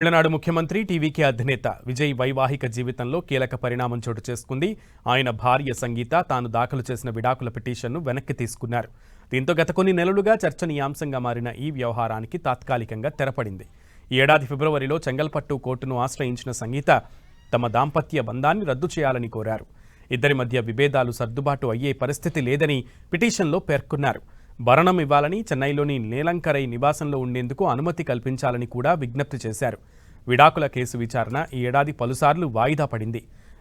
తమిళనాడు ముఖ్యమంత్రి టీవీకే అధినేత విజయ్ వైవాహిక జీవితంలో కీలక పరిణామం చోటు చేసుకుంది. ఆయన భార్య సంగీత తాను దాఖలు చేసిన విడాకుల పిటిషన్ను వెనక్కి తీసుకున్నారు. దీంతో గత కొన్ని నెలలుగా చర్చనీయాంశంగా మారిన ఈ వ్యవహారానికి తాత్కాలికంగా తెరపడింది. ఈ ఏడాది ఫిబ్రవరిలో చెంగల్పట్టు కోర్టును ఆశ్రయించిన సంగీత తమ దాంపత్య బంధాన్ని రద్దు చేయాలని కోరారు. ఇద్దరి మధ్య విభేదాలు సర్దుబాటు అయ్యే పరిస్థితి లేదని పిటిషన్లో పేర్కొన్నారు. భరణం ఇవ్వాలని, చెన్నైలోని నీలంకరై నివాసంలో ఉండేందుకు అనుమతి కల్పించాలని కూడా విజ్ఞప్తి చేశారు. విడాకుల కేసు విచారణ ఈ ఏడాది పలుసార్లు వాయిదా పడింది.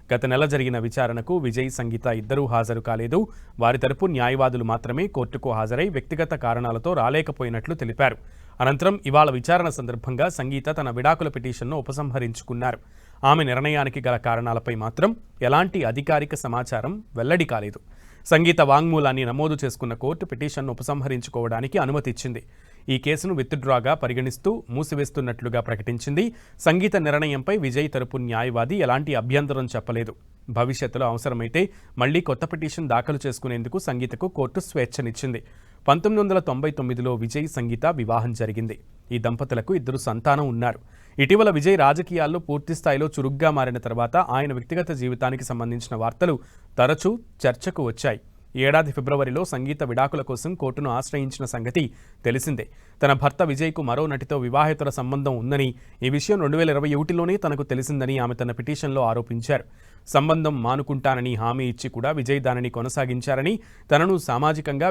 గత నెల జరిగిన విచారణకు విజయ్, సంగీత ఇద్దరూ హాజరు కాలేదు. వారి తరపు న్యాయవాదులు మాత్రమే కోర్టుకు హాజరై వ్యక్తిగత కారణాలతో రాలేకపోయినట్లు తెలిపారు. అనంతరం ఇవాళ విచారణ సందర్భంగా సంగీత తన విడాకుల పిటిషన్ను ఉపసంహరించుకున్నారు. ఆమె నిర్ణయానికి గల కారణాలపై మాత్రం ఎలాంటి అధికారిక సమాచారం వెల్లడి కాలేదు. సంగీత వాంగ్మూలాన్ని నమోదు చేసుకున్న కోర్టు పిటిషన్ను ఉపసంహరించుకోవడానికి అనుమతి ఇచ్చింది. ఈ కేసును విత్డ్రాగా పరిగణిస్తూ మూసివేస్తున్నట్లుగా ప్రకటించింది. సంగీత నిర్ణయంపై విజయ్ తరపు న్యాయవాది ఎలాంటి అభ్యంతరం చెప్పలేదు. భవిష్యత్తులో అవసరమైతే మళ్లీ కొత్త పిటిషన్ దాఖలు చేసుకునేందుకు సంగీతకు కోర్టు స్వేచ్ఛనిచ్చింది. 1999లో విజయ్, సంగీత వివాహం జరిగింది. ఈ దంపతులకు ఇద్దరు సంతానం ఉన్నారు. ఇటీవల విజయ్ రాజకీయాల్లో పూర్తిస్థాయిలో చురుగ్గా మారిన తర్వాత ఆయన వ్యక్తిగత జీవితానికి సంబంధించిన వార్తలు తరచూ చర్చకు వచ్చాయి. ఏడాది ఫిబ్రవరిలో సంగీత విడాకుల కోసం కోర్టును ఆశ్రయించిన సంగతి తెలిసిందే. తన భర్త విజయ్కు మరో నటితో వివాహేతర సంబంధం ఉందని, ఈ విషయం 2021లోనే తనకు తెలిసిందని ఆమె తన పిటిషన్లో ఆరోపించారు. సంబంధం మానుకుంటానని హామీ ఇచ్చి కూడా విజయ్ దానిని కొనసాగించారని, తనను సామాజికంగా,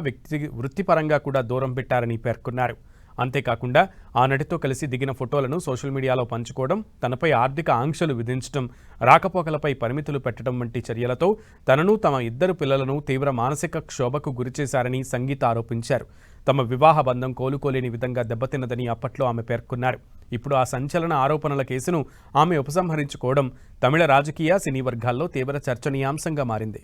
వృత్తిపరంగా కూడా దూరం పెట్టారని పేర్కొన్నారు. అంతేకాకుండా ఆ నటితో కలిసి దిగిన ఫోటోలను సోషల్ మీడియాలో పంచుకోవడం, తనపై ఆర్థిక ఆంక్షలు విధించడం, రాకపోకలపై పరిమితులు పెట్టడం వంటి చర్యలతో తనను, తమ ఇద్దరు పిల్లలను తీవ్ర మానసిక క్షోభకు గురిచేశారని సంగీత ఆరోపించారు. తమ వివాహ బంధం కోలుకోలేని విధంగా దెబ్బతిన్నదని అప్పట్లో ఆమె పేర్కొన్నారు. ఇప్పుడు ఆ సంచలన ఆరోపణల కేసును ఆమె ఉపసంహరించుకోవడం తమిళ రాజకీయ, సినీ వర్గాల్లో తీవ్ర చర్చనీయాంశంగా మారింది.